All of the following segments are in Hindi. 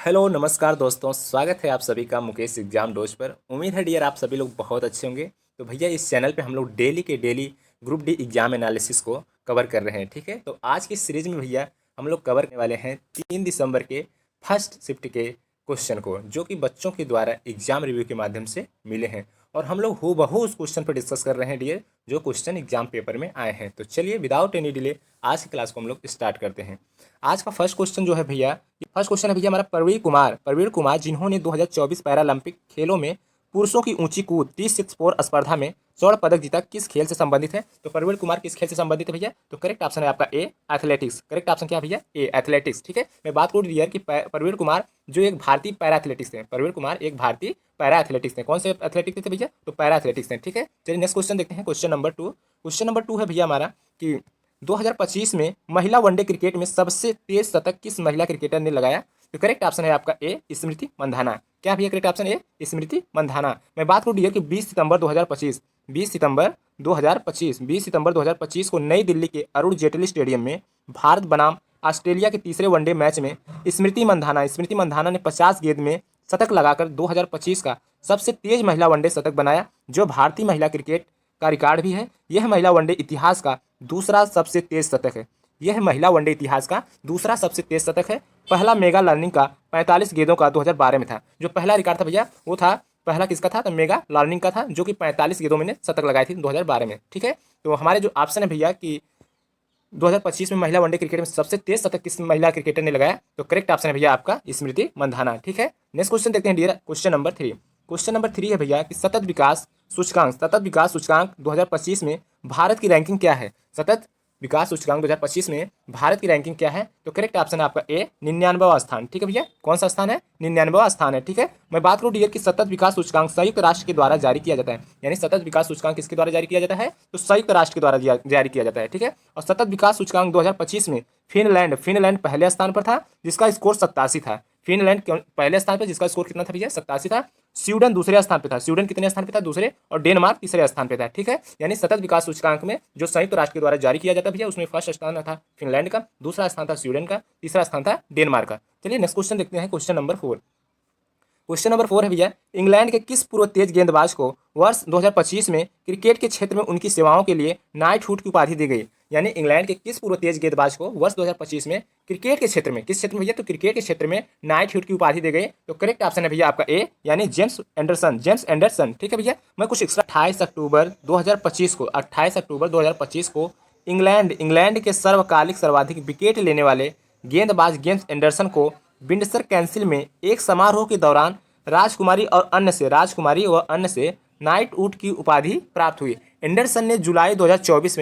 हेलो नमस्कार दोस्तों, स्वागत है आप सभी का मुकेश एग्जाम डोज पर। उम्मीद है डियर आप सभी लोग बहुत अच्छे होंगे। तो भैया इस चैनल पे हम लोग डेली के daily group D exam analysis को कवर कर रहे हैं। ठीक है, तो आज की सीरीज में भैया हम लोग कवर करने वाले हैं 3 दिसंबर के फर्स्ट शिफ्ट के क्वेश्चन को, जो कि बच्चों के द्वारा एग्जाम रिव्यू के माध्यम से मिले हैं। और हम लोग हूबहू उस क्वेश्चन पर डिस्कस कर रहे हैं डियर, जो क्वेश्चन एग्जाम पेपर में आए हैं। तो चलिए विदाउट एनी डिले आज की क्लास को हम लोग स्टार्ट करते हैं। आज का फर्स्ट क्वेश्चन जो है भैया, फर्स्ट क्वेश्चन है भैया हमारा प्रवीण कुमार जिन्होंने 2024 पैरालंपिक खेलों में पुरुषों की ऊंची कूद 364 स्पर्धा में स्वर्ण पदक जीता, किस खेल से संबंधित है? तो प्रवीण कुमार किस खेल से संबंधित है भैया? तो करेक्ट ऑप्शन है आपका ए एथलेटिक्स। करेक्ट ऑप्शन क्या है भैया? ए एथलेटिक्स। ठीक है, मैं बात करूँ डियर कि प्रवीण कुमार जो एक भारतीय पैरा एथलेटिक्स है, प्रवीण कुमार एक भारतीय पैरा एथलेटिक्स है। कौन से एथलेटिक्स थे भैया? तो पैरा एथलेटिक्स है। ठीक है, चलिए नेक्स्ट क्वेश्चन देखते हैं। क्वेश्चन नंबर 2 है भैया हमारा कि 2025 में महिला वनडे क्रिकेट में सबसे तेज शतक किस महिला क्रिकेटर ने लगाया? तो करेक्ट ऑप्शन है आपका ए स्मृति मंधाना। क्या भैया? Correct option A Smriti Mandhana. मैं बात करूँ डियर कि 20 सितंबर 2025 को नई दिल्ली के अरुण जेटली स्टेडियम में भारत बनाम ऑस्ट्रेलिया के तीसरे वनडे मैच में स्मृति मंधाना ने 50 गेंद में शतक लगाकर 2025 का सबसे तेज महिला वनडे शतक बनाया, जो भारतीय महिला क्रिकेट का रिकॉर्ड भी है। यह महिला वनडे इतिहास का दूसरा सबसे तेज शतक है। यह महिला वनडे इतिहास का दूसरा सबसे तेज शतक है। पहला मेगा लर्निंग का 45 गेंदों का 2012 में था। जो पहला रिकॉर्ड था भैया वो था, पहला किसका था? तो मेगा लर्निंग का था, जो कि 45 गेंदों में ने शतक लगाई थी 2012 में। ठीक है, तो हमारे जो ऑप्शन है भैया कि 2025 में महिला वनडे क्रिकेट में सबसे तेज शतक किस महिला क्रिकेटर ने लगाया? तो करेक्ट ऑप्शन है भैया आपका स्मृति मंधाना। ठीक है, नेक्स्ट क्वेश्चन देखते हैं डियर। क्वेश्चन नंबर 3 है भैया कि सतत विकास सूचकांक 2025 में भारत की रैंकिंग क्या है? सतत विकास सूचकांक 2025 में भारत की रैंकिंग क्या है? तो करेक्ट ऑप्शन है आपका ए 99वां स्थान। ठीक है भैया, कौन सा स्थान है? 99वां स्थान है। ठीक है, मैं बात करूँ डियर कि सतत विकास सूचकांक संयुक्त राष्ट्र के द्वारा जारी किया जाता है। यानी सतत विकास सूचकांक किसके द्वारा जारी किया जाता है? तो संयुक्त राष्ट्र के द्वारा जारी किया जाता है। ठीक है, और सतत विकास सूचकांक 2025 में फिनलैंड पहले स्थान पर था, जिसका स्कोर 87 था। फिनलैंड पहले स्थान पर, जिसका स्कोर कितना था भैया? 87 था। स्वीडन दूसरे स्थान पे था। स्वीडन कितने स्थान पे था? दूसरे। और डेनमार्क तीसरे स्थान पे था। ठीक है, यानी सतत विकास सूचकांक में जो संयुक्त राष्ट्र के द्वारा जारी किया जाता है भैया, उसमें फर्स्ट स्थान था फिनलैंड का, दूसरा स्थान था स्वीडन का, तीसरा स्थान था डेनमार्क का। चलिए नेक्स्ट क्वेश्चन देखते हैं। क्वेश्चन नंबर 4 है भैया, इंग्लैंड के किस पूर्व तेज गेंदबाज को वर्ष 2025 में क्रिकेट के क्षेत्र में उनकी सेवाओं के लिए नाइटहुड की उपाधि दी गई? यानी इंग्लैंड के किस पूर्व तेज गेंदबाज को वर्ष 2025 में क्रिकेट के क्षेत्र में, किस क्षेत्र में भैया? तो क्रिकेट के क्षेत्र में नाइटहुड की उपाधि दी गई। तो करेक्ट ऑप्शन है भैया आपका ए, यानी जेम्स एंडरसन। ठीक है भैया, मैं कुछ एक्स्ट्रा 28 अक्टूबर 2025 को इंग्लैंड के सर्वकालिक सर्वाधिक विकेट लेने वाले गेंदबाज जेम्स एंडरसन को विंडसर कैंसिल में एक समारोह के दौरान राजकुमारी व अन्य से नाइटहुड की उपाधि प्राप्त हुई। एंडरसन ने जुलाई 2024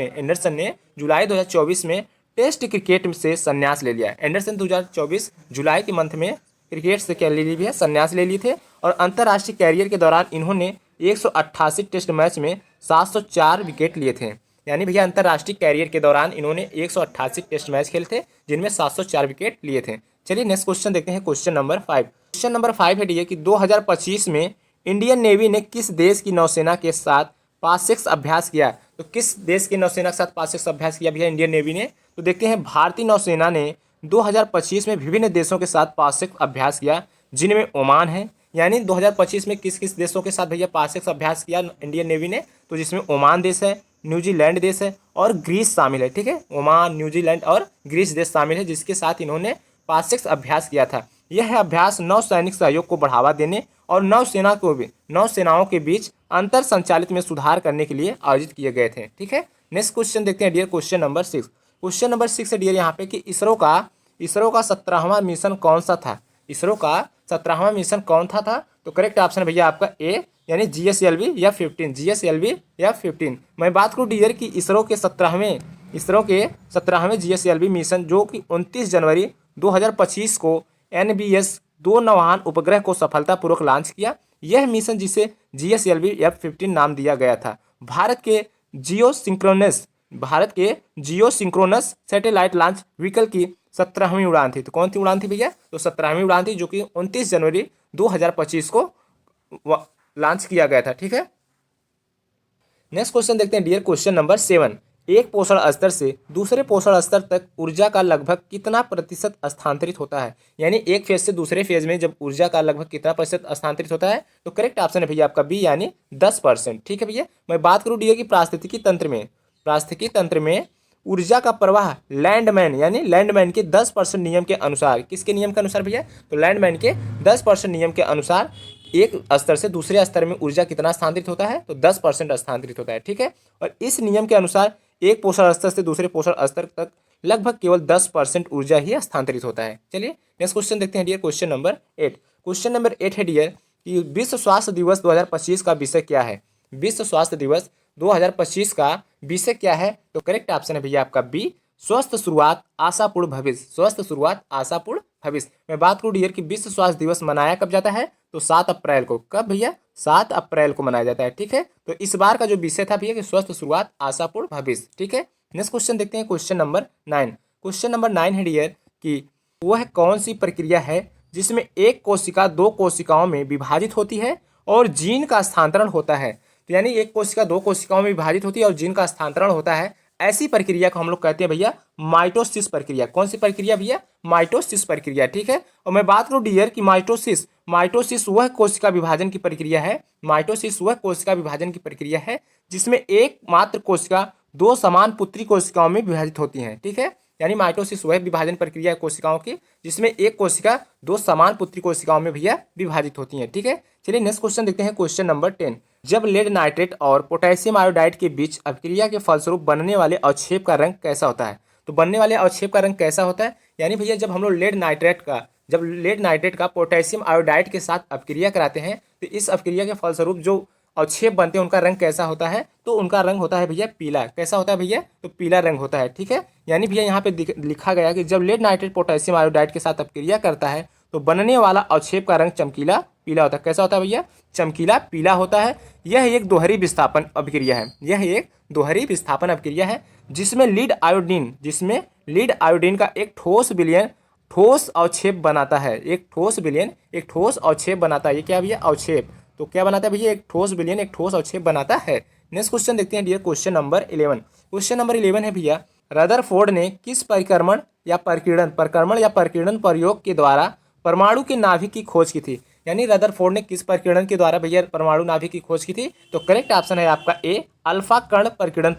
में टेस्ट क्रिकेट से संन्यास ले लिया। एंडरसन 2024 जुलाई के मंथ में क्रिकेट से क्या ले ली है? संन्यास ले लिए थे। और अंतर्राष्ट्रीय कैरियर के दौरान इन्होंने 188 टेस्ट मैच में 704 विकेट लिए थे। यानी भैया अंतर्राष्ट्रीय कैरियर के दौरान इन्होंने 188 टेस्ट मैच खेले थे, जिनमें 704 विकेट लिए थे। चलिए नेक्स्ट क्वेश्चन देखते हैं। क्वेश्चन नंबर 5 है डी कि 2025 में इंडियन नेवी ने किस देश की नौसेना के साथ पाससेक्स अभ्यास किया? तो किस देश की नौसेना के साथ पाससेक्स अभ्यास किया भैया इंडियन नेवी ने? तो देखते हैं, भारतीय नौसेना ने 2025 में विभिन्न देशों के साथ पाससेक्स अभ्यास किया, जिनमें ओमान है। यानी 2025 में किस किस देशों के साथ भैया पाससेक्स अभ्यास किया इंडियन नेवी ने? तो जिसमें ओमान देश है, न्यूजीलैंड देश है और ग्रीस शामिल है। ठीक है, ओमान, न्यूजीलैंड और ग्रीस देश शामिल है, जिसके साथ इन्होंने पाससेक्स अभ्यास किया था। यह अभ्यास नौसैनिक सहयोग को बढ़ावा देने और नौसेनाओं के बीच अंतर संचालित में सुधार करने के लिए आयोजित किए गए थे। ठीक है, नेक्स्ट क्वेश्चन देखते हैं डियर। क्वेश्चन नंबर 6 है डियर यहाँ पे कि इसरो का 17वां मिशन कौन सा था? इसरो का 17वां मिशन कौन था? तो करेक्ट ऑप्शन है भैया आपका ए, यानी GSLV या 15। मैं बात करूँ डियर कि इसरो के 17वें GSLV मिशन, जो कि 29 जनवरी 2025 को NBS 2 नौवहन उपग्रह को सफलतापूर्वक लॉन्च किया। यह मिशन, जिसे GSLV F-15 नाम दिया गया था, भारत के जियो सिंक्रोनस सैटेलाइट लॉन्च व्हीकल की 17वीं उड़ान थी। तो कौन सी उड़ान थी भैया? तो 17वीं उड़ान थी, जो कि 29 जनवरी 2025 को लॉन्च किया गया था। ठीक है, नेक्स्ट क्वेश्चन देखते हैं डियर। क्वेश्चन नंबर 7 एक पोषण स्तर से दूसरे पोषण स्तर तक ऊर्जा का लगभग कितना प्रतिशत स्थानांतरित होता है। यानी एक फेज से दूसरे फेज में जब ऊर्जा का लगभग कितना प्रतिशत स्थानांतरित होता है, तो करेक्ट ऑप्शन है भैया आपका बी यानी 10%। ठीक है भैया। मैं बात करूँ डी की पारिस्थितिकी तंत्र में ऊर्जा का प्रवाह लैंडमैन यानी लैंडमैन के 10% नियम के अनुसार, किसके नियम के अनुसार भैया, तो लैंडमैन के 10% नियम के अनुसार एक स्तर से दूसरे स्तर में ऊर्जा कितना स्थानांतरित होता है, तो 10% स्थानांतरित होता है। ठीक है। और इस नियम के अनुसार एक पोषण स्तर से दूसरे पोषण स्तर तक लगभग केवल 10% ऊर्जा ही स्थानांतरित होता है। चलिए नेक्स्ट क्वेश्चन देखते हैं dear, question number 8। Question number 8 है डियर कि विश्व स्वास्थ्य दिवस 2025 का विषय क्या है। विश्व स्वास्थ्य दिवस 2025 का विषय क्या है, तो करेक्ट ऑप्शन है भैया आपका बी, स्वस्थ शुरुआत आशापूर्ण भविष्य। स्वस्थ शुरुआत आशापूर्ण भविष्य। मैं बात करूँ डियर कि विश्व स्वास्थ्य दिवस मनाया कब जाता है, तो 7 अप्रैल को। कब भैया, 7 अप्रैल को मनाया जाता है। ठीक है। तो इस बार का जो विषय था भैया कि स्वस्थ शुरुआत आशापूर्ण भविष्य। ठीक है। नेक्स्ट क्वेश्चन देखते हैं, क्वेश्चन नंबर 9। क्वेश्चन नंबर 9 है डियर कि वह कौन सी प्रक्रिया है जिसमें एक कोशिका 2 कोशिकाओं में विभाजित होती है और जीन का स्थानांतरण होता है। तो यानी एक कोशिका 2 कोशिकाओं में विभाजित होती है और जीन का स्थानांतरण होता है, ऐसी प्रक्रिया को हम लोग कहते हैं भैया माइटोसिस प्रक्रिया। कौन सी प्रक्रिया भैया, माइटोसिस प्रक्रिया। ठीक है। और मैं बात करूं डियर कि माइटोसिस वह कोशिका विभाजन की प्रक्रिया है, माइटोसिस वह कोशिका विभाजन की प्रक्रिया है जिसमें एक मात्र कोशिका 2 समान पुत्री कोशिकाओं में विभाजित होती हैं। ठीक है। यानी माइटोसिस वह विभाजन प्रक्रिया है कोशिकाओं की जिसमें एक कोशिका 2 समान पुत्री कोशिकाओं में भैया विभाजित होती हैं। ठीक है। चलिए नेक्स्ट क्वेश्चन देखते हैं, क्वेश्चन नंबर 10। जब लेड नाइट्रेट और पोटेशियम आयोडाइड के बीच अभिक्रिया के फलस्वरूप बनने वाले अवक्षेप का रंग कैसा होता है। तो बनने वाले अवक्षेप का रंग कैसा होता है, यानी भैया जब हम लोग जब लेड नाइट्रेट का पोटेशियम आयोडाइड के साथ अभिक्रिया कराते हैं, तो इस अभिक्रिया के फलस्वरूप जो अवक्षेप बनते हैं उनका रंग कैसा होता है, तो उनका रंग होता है भैया पीला। कैसा होता है भैया, तो पीला रंग होता है। ठीक है। यानी भैया यहाँ पे लिखा गया कि जब लेड नाइट्रेट पोटेशियम आयोडाइड के साथ अभिक्रिया करता है तो बनने वाला अवक्षेप का रंग चमकीला पीला होता है। कैसा होता है भैया, चमकीला पीला होता है। यह एक दोहरी विस्थापन अभिक्रिया है, यह एक दोहरी विस्थापन अभिक्रिया है जिसमें लीड आयोडीन का एक ठोस अवक्षेप बनाता है। एक ठोस अवक्षेप बनाता है। ये क्या भैया, अवक्षेप। तो क्या बनाता है भैया, एक ठोस अवक्षेप बनाता है। नेक्स्ट क्वेश्चन देखते हैं dear, question number 11। Question number 11 है भैया, रदरफोर्ड ने किस परिक्रमण या परिकीर्णन प्रयोग के द्वारा परमाणु के नाभिक की खोज की थी। यानी रदरफोर्ड ने किस परिकीर्णन के द्वारा भैया परमाणु नाभिक की खोज की थी, तो करेक्ट ऑप्शन है आपका ए, अल्फा कर्ण परिकीर्णन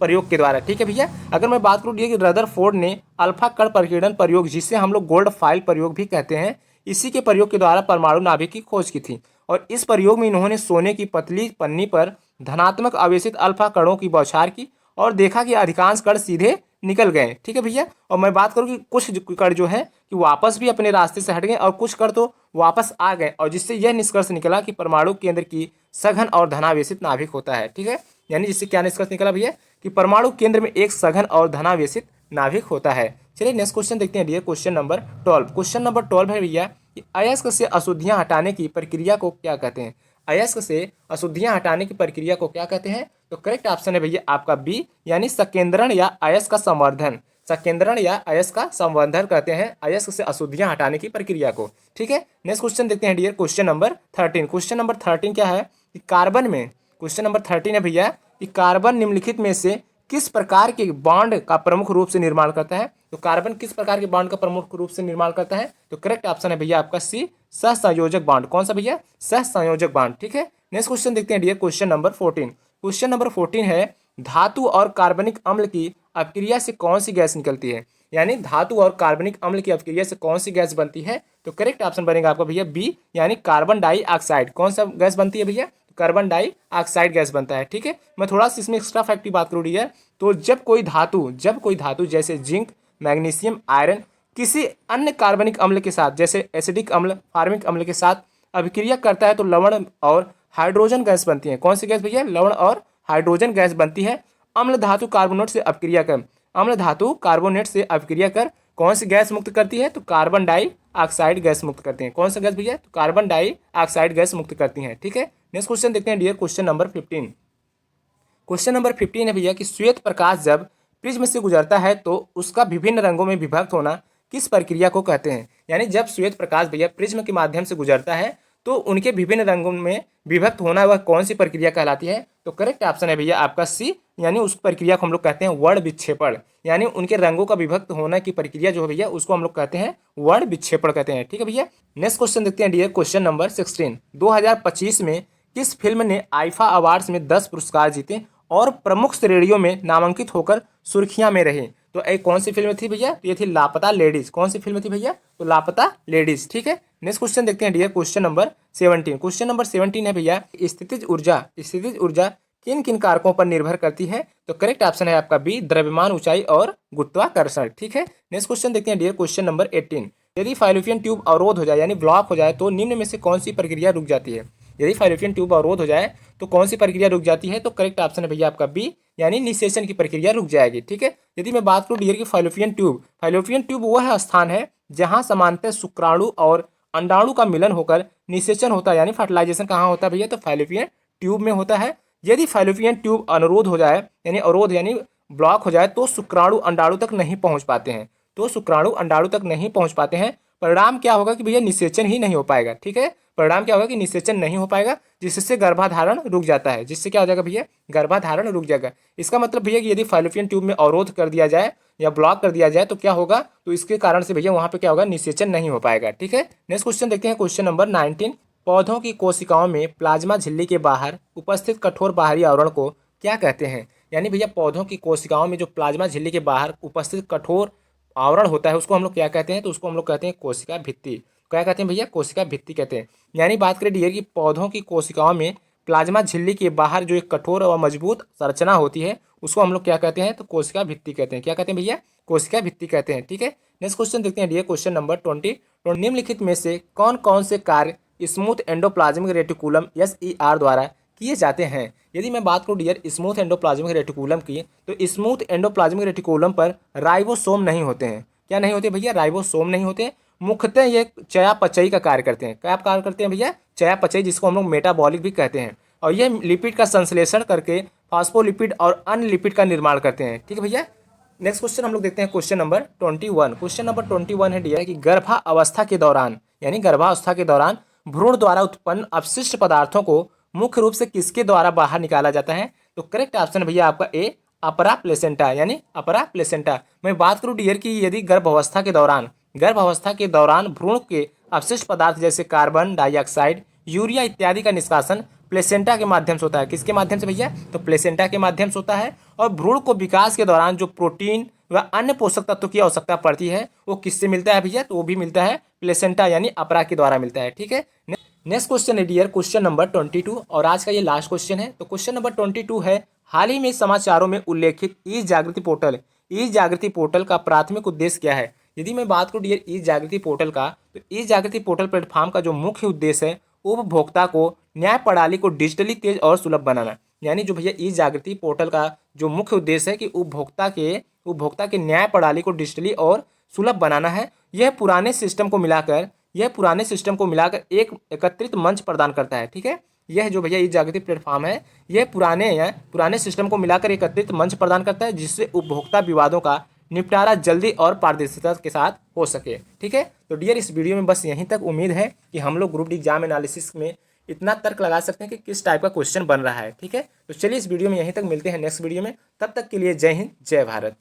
प्रयोग के द्वारा। ठीक है भैया। अगर मैं बात करूँ कि रदरफोर्ड ने अल्फा कर्ण परिकीर्णन प्रयोग, जिसे हम लोग गोल्ड फाइल प्रयोग भी कहते हैं, इसी के प्रयोग के द्वारा परमाणु नाभिक की खोज की थी। और इस प्रयोग में इन्होंने सोने की पतली पन्नी पर धनात्मक आवेशित अल्फा कणों की बौछार की और देखा कि अधिकांश कण सीधे निकल गए। ठीक है भैया। और मैं बात करूँ कि कुछ कण जो है कि वापस भी अपने रास्ते से हट गए और कुछ कण तो वापस आ गए, और जिससे यह निष्कर्ष निकला कि परमाणु केंद्र की सघन और धनावेशित नाभिक होता है। ठीक है। यानी जिससे क्या निष्कर्ष निकला भैया कि परमाणु केंद्र में एक सघन और धनावेशित नाभिक होता है। चलिए नेक्स्ट क्वेश्चन देखते हैं dear, question number 12। Question number 12 है भैया कि अयस्क से अशुद्धियां हटाने की प्रक्रिया को क्या कहते हैं। अयस्क से अशुद्धियां हटाने की प्रक्रिया को क्या कहते हैं, तो करेक्ट ऑप्शन है भैया आपका बी, यानी संकेंद्रण या अयस्क का संवर्धन। संकेंद्रण या अयस्क का संवर्धन कहते हैं अयस्क से अशुद्धियां हटाने की प्रक्रिया को। ठीक है। नेक्स्ट क्वेश्चन देखते हैं dear, question number 13। Question number 13 क्या है कि कार्बन में, क्वेश्चन नंबर 13 है भैया कि कार्बन निम्नलिखित में से किस प्रकार के बॉन्ड का प्रमुख रूप से निर्माण करता है। तो कार्बन किस प्रकार के बॉन्ड का प्रमुख रूप से निर्माण करता है, तो करेक्ट ऑप्शन है भैया आपका सी, सहसंयोजक बॉन्ड। कौन सा भैया, सहसंयोजक बॉन्ड। ठीक है। नेक्स्ट क्वेश्चन देखते हैं dear, question number 14। Question number 14 है धातु और कार्बनिक अम्ल की अभिक्रिया से कौन सी गैस निकलती है। यानी धातु और कार्बनिक अम्ल की अभिक्रिया से कौन सी गैस बनती है, तो करेक्ट ऑप्शन बनेगा आपका भैया बी, यानी कार्बन डाइऑक्साइड। कौन सा गैस बनती है भैया, कार्बन डाइऑक्साइड गैस बनता है। ठीक है। मैं थोड़ा सा इसमें एक्स्ट्रा फैक्ट की बात करूँ डियर, तो जब कोई धातु जैसे जिंक, मैग्नीशियम, आयरन किसी अन्य कार्बनिक अम्ल के साथ जैसे एसिडिक अम्ल, फार्मिक अम्ल के साथ अभिक्रिया करता है तो लवण और हाइड्रोजन गैस बनती है। कौन सी गैस भैया, लवण और हाइड्रोजन गैस बनती है। अम्ल धातु कार्बोनेट से अभिक्रिया कर कौन सी गैस मुक्त करती है, तो कार्बन डाइऑक्साइड गैस मुक्त करती है। कौन सा गैस भैया, तो कार्बन डाइऑक्साइड गैस मुक्त करती है। ठीक है। नेक्स्ट क्वेश्चन देखते हैं dear, question number 15। Question number 15 है भैया कि श्वेत प्रकाश जब प्रिज्म से गुजरता है तो उसका विभिन्न रंगों में विभक्त होना किस प्रक्रिया को कहते हैं। यानी जब श्वेत प्रकाश भैया प्रिज्म के माध्यम से गुजरता है तो उनके विभिन्न रंगों में विभक्त होना वह कौन सी प्रक्रिया कहलाती है? तो करेक्ट ऑप्शन है भैया आपका सी, यानी उस प्रक्रिया को हम लोग कहते हैं वर्ण विक्षेपण। यानी उनके रंगों का विभक्त होने की प्रक्रिया जो है भैया उसको हम लोग कहते हैं वर्ण विक्षेपण कहते हैं। ठीक है भैया, नेक्स्ट क्वेश्चन देखते हैं डियर, क्वेश्चन नंबर 16। 2025 में किस फिल्म ने आईफा अवार्ड्स में 10 पुरस्कार जीते और प्रमुख श्रेणियों में नामांकित होकर सुर्खियां में रही? तो एक कौन सी फिल्म थी भैया? तो ये थी लापता लेडीज। कौन सी फिल्म थी भैया? तो लापता लेडीज। ठीक है, नेक्स्ट क्वेश्चन देखते हैं dear, question number 17। Question number 17 है भैया, स्थितिज ऊर्जा किन किन कारकों पर निर्भर करती है? तो करेक्ट ऑप्शन है आपका बी, द्रव्यमान, ऊंचाई और गुरुत्वाकर्षण। ठीक है, नेक्स्ट क्वेश्चन देखते हैं डियर, क्वेश्चन नंबर 18। यदि फाइलोपियन ट्यूब अवरोध हो जाए यानी ब्लॉक हो जाए तो निम्न में से कौन सी प्रक्रिया रुक जाती है? यदि फाइलोपियन ट्यूब अवरोध हो जाए तो कौन सी प्रक्रिया रुक जाती है? तो करेक्ट ऑप्शन है भैया आपका बी, यानी निषेचन की प्रक्रिया रुक जाएगी। ठीक है, यदि मैं बात करूं डियर की फाइलोपियन ट्यूब वह स्थान है जहां समांतर शुक्राणु और अंडाणु का मिलन होकर निषेचन होता है, यानी फर्टिलाइजेशन कहाँ होता है भैया? तो फाइलोपियन ट्यूब में होता है। यदि फाइलोपियन ट्यूब अनुरोध हो जाए यानी अवरोध यानी ब्लॉक हो जाए तो शुक्राणु अंडाणु तक नहीं पहुंच पाते हैं, परिणाम क्या होगा कि भैया निषेचन ही नहीं हो पाएगा। ठीक है, परिणाम क्या होगा कि निषेचन नहीं हो पाएगा, जिससे गर्भाधारण रुक जाता है। जिससे क्या हो जाएगा भैया? गर्भाधारण रुक जाएगा। इसका मतलब भैया कि यदि फाइलोपियन ट्यूब में अवरोध कर दिया जाए या ब्लॉक कर दिया जाए तो क्या होगा? तो इसके कारण से भैया वहां पे क्या होगा? निषेचन नहीं हो पाएगा। ठीक है, नेक्स्ट क्वेश्चन देखते हैं, क्वेश्चन नंबर 19। पौधों की कोशिकाओं में प्लाज्मा झिल्ली के बाहर उपस्थित कठोर बाहरी आवरण को क्या कहते हैं? यानी भैया पौधों की कोशिकाओं में जो प्लाज्मा झिल्ली के बाहर उपस्थित कठोर आवरण होता है उसको हम लोग क्या कहते हैं? तो उसको हम लोग कहते हैं कोशिका भित्ति। क्या कहते हैं भैया? कोशिका भित्ति कहते हैं। यानी बात करें डियर की पौधों की कोशिकाओं में प्लाज्मा झिल्ली के बाहर जो एक कठोर और मजबूत संरचना होती है उसको हम लोग क्या कहते हैं? तो कोशिका भित्ति कहते हैं। क्या कहते हैं भैया? कोशिका भित्ति कहते हैं। ठीक है, नेक्स्ट क्वेश्चन देखते हैं डियर, क्वेश्चन नंबर 20। निम्नलिखित में से कौन कौन से कार्य स्मूथ एंडोप्लाज्मिक रेटिकुलम SER द्वारा किए जाते हैं? यदि मैं बात करूं डियर स्मूथ एंडोप्लाज्मिक रेटिकुलम की, तो स्मूथ एंडोप्लाज्मिक रेटिकुलम पर राइबोसोम नहीं होते हैं। क्या नहीं होते भैया? राइबोसोम नहीं होते। मुख्यतः ये चयापचयी का कार्य करते हैं। क्या कार्य करते हैं भैया? चयापचयी, जिसको हम लोग मेटाबॉलिक भी कहते हैं। और ये लिपिड का संश्लेषण करके फास्फोलिपिड और अन्य लिपिड का निर्माण करते हैं। ठीक है भैया, नेक्स्ट क्वेश्चन हम लोग देखते हैं, क्वेश्चन नंबर 21। क्वेश्चन नंबर 21 है डियर कि गर्भावस्था के दौरान यानी गर्भावस्था के दौरान भ्रूण द्वारा उत्पन्न अपशिष्ट पदार्थों को मुख्य रूप से किसके द्वारा बाहर निकाला जाता है? तो करेक्ट ऑप्शन भैया आपका ए, अपरा प्लेसेंटा, यानी अपरा प्लेसेंटा। मैं बात करूं डियर की यदि गर्भावस्था के दौरान भ्रूण के अपशिष्ट पदार्थ जैसे कार्बन डाइऑक्साइड, यूरिया इत्यादि का निष्कासन प्लेसेंटा के माध्यम से होता है। किसके माध्यम से भैया? तो प्लेसेंटा के माध्यम से होता है। और भ्रूण को विकास के दौरान जो प्रोटीन व अन्य पोषक तत्व की आवश्यकता पड़ती है वो किससे मिलता है भैया? तो वो भी मिलता है प्लेसेंटा यानी अपरा के द्वारा मिलता है। ठीक है, नेक्स्ट क्वेश्चन है डियर, क्वेश्चन नंबर 22 और आज का ये लास्ट क्वेश्चन है। तो क्वेश्चन नंबर 22 है, हाल ही में समाचारों में उल्लेखित ई जागृति पोर्टल का प्राथमिक उद्देश्य क्या है? यदि मैं बात करूं डियर ई जागृति पोर्टल का, तो ई जागृति पोर्टल प्लेटफॉर्म का जो मुख्य उद्देश्य है उपभोक्ता को न्याय प्रणाली को डिजिटली तेज और सुलभ बनाना। यानी जो भैया ई जागृति पोर्टल का जो मुख्य उद्देश्य है कि उपभोक्ता के न्याय प्रणाली को डिजिटली और सुलभ बनाना है। यह पुराने सिस्टम को मिलाकर एक एकत्रित मंच प्रदान करता है। ठीक है, यह जो भैया ई जागृति प्लेटफॉर्म है यह पुराने सिस्टम को मिलाकर एकत्रित मंच प्रदान करता है, जिससे उपभोक्ता विवादों का निपटारा जल्दी और पारदर्शिता के साथ हो सके। ठीक है, तो डियर इस वीडियो में बस यहीं तक। उम्मीद है कि हम लोग ग्रुप डी एग्जाम एनालिसिस में इतना तर्क लगा सकते हैं कि किस टाइप का क्वेश्चन बन रहा है। ठीक है, तो चलिए इस वीडियो में यहीं तक, मिलते हैं नेक्स्ट वीडियो में। तब तक के लिए जय हिंद, जय भारत।